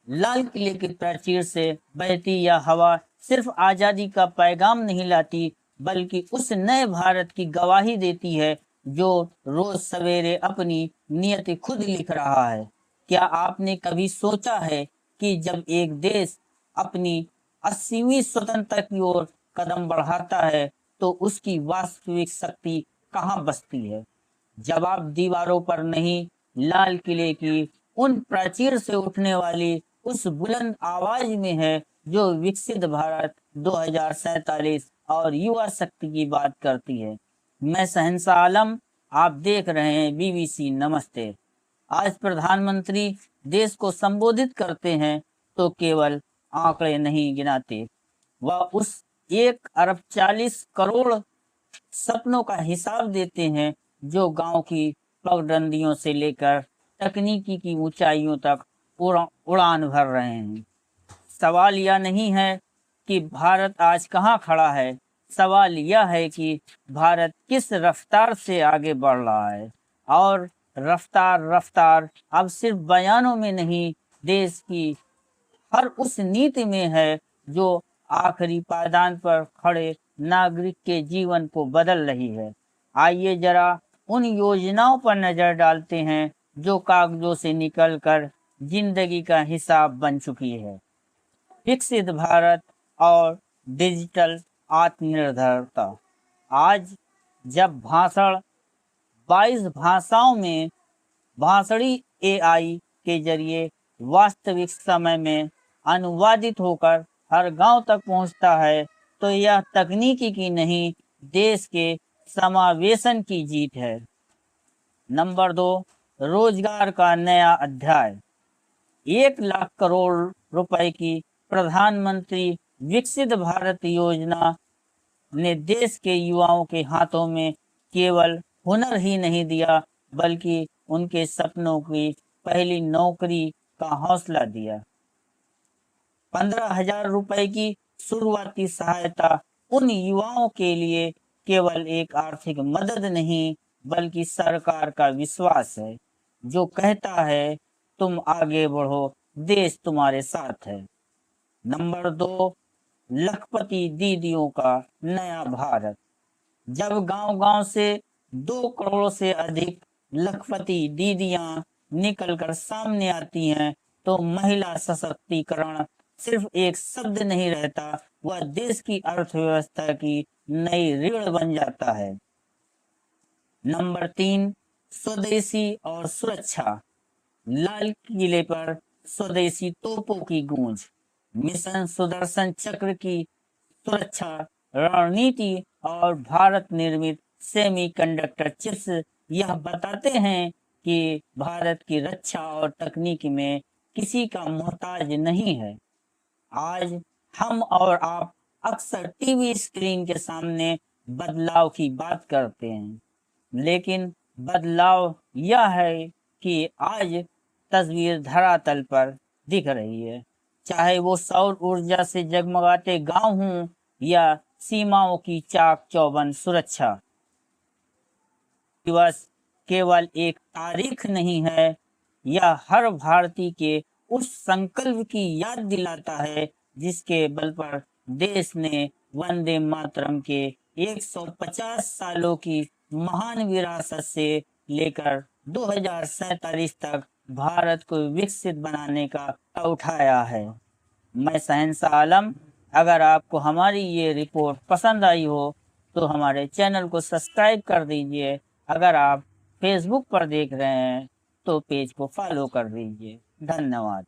लाल किले की प्राचीर से बहती यह हवा सिर्फ आजादी का पैगाम नहीं लाती, बल्कि उस नए भारत की गवाही देती है जो रोज सवेरे अपनी नियति खुद लिख रहा है। क्या आपने कभी सोचा है कि जब एक देश अपनी 80वीं स्वतंत्रता की ओर कदम बढ़ाता है तो उसकी वास्तविक शक्ति कहाँ बसती है? जवाब दीवारों पर नहीं, लाल किले की उन प्राचीर से उठने वाली उस बुलंद आवाज में है जो विकसित भारत 2047 और युवा शक्ति की बात करती है। मैं शहंशाह आलम, आप देख रहे हैं बीबीसी नमस्ते। आज प्रधानमंत्री देश को संबोधित करते हैं तो केवल आंकड़े नहीं गिनाते, वह उस 1 अरब 40 करोड़ सपनों का हिसाब देते हैं जो गांव की पगडंडियों से लेकर तकनीकी की ऊंचाइयों तक उड़ान भर रहे हैं। सवाल यह नहीं है कि भारत आज कहाँ खड़ा है, सवाल यह है कि भारत किस रफ्तार से आगे बढ़ रहा है। और रफ्तार अब सिर्फ बयानों में नहीं, देश की हर उस नीति में है जो आखिरी पायदान पर खड़े नागरिक के जीवन को बदल रही है। आइए जरा उन योजनाओं पर नजर डालते हैं जो कागजों से निकलकर जिंदगी का हिसाब बन चुकी है। विकसित भारत और डिजिटल आत्मनिर्भरता। आज जब भाषण 22 भाषाओं में भाषणी AI के जरिए वास्तविक समय में अनुवादित होकर हर गांव तक पहुंचता है तो यह तकनीकी की नहीं, देश के समावेशन की जीत है। नंबर 2, रोजगार का नया अध्याय। 1 लाख करोड़ रुपए की प्रधानमंत्री विकसित भारत योजना ने देश के युवाओं के हाथों में केवल हुनर ही नहीं दिया, बल्कि उनके सपनों की पहली नौकरी का हौसला दिया। 15,000 रुपए की शुरुआती सहायता उन युवाओं के लिए केवल एक आर्थिक मदद नहीं, बल्कि सरकार का विश्वास है जो कहता है तुम आगे बढ़ो, देश तुम्हारे साथ है। नंबर 2, लखपति दीदियों का नया भारत। जब गांव-गांव से 2 करोड़ से अधिक लखपति दीदियां निकलकर सामने आती हैं तो महिला सशक्तिकरण सिर्फ एक शब्द नहीं रहता, वह देश की अर्थव्यवस्था की नई रीढ़ बन जाता है। नंबर 3, स्वदेशी और सुरक्षा। लाल किले पर स्वदेशी तोपों की गूंज, मिशन सुदर्शन चक्र की सुरक्षा रणनीति और भारत निर्मित सेमीकंडक्टर चिप्स यह बताते हैं कि भारत की रक्षा और तकनीक में किसी का मोहताज नहीं है। आज हम और आप अक्सर टीवी स्क्रीन के सामने बदलाव की बात करते हैं, लेकिन बदलाव यह है कि आज तस्वीर धरातल पर दिख रही है, चाहे वो सौर ऊर्जा से जगमगाते गांव हों या सीमाओं की चाक चौबंद सुरक्षा। दिवस केवल एक तारीख नहीं है, यह हर भारतीय के उस संकल्प की याद दिलाता है जिसके बल पर देश ने वंदे मातरम के 150 सालों की महान विरासत से लेकर 2047 तक भारत को विकसित बनाने का उठाया है। मैं शहंशाह आलम, अगर आपको हमारी ये रिपोर्ट पसंद आई हो तो हमारे चैनल को सब्सक्राइब कर दीजिए। अगर आप फेसबुक पर देख रहे हैं तो पेज को फॉलो कर दीजिए। धन्यवाद।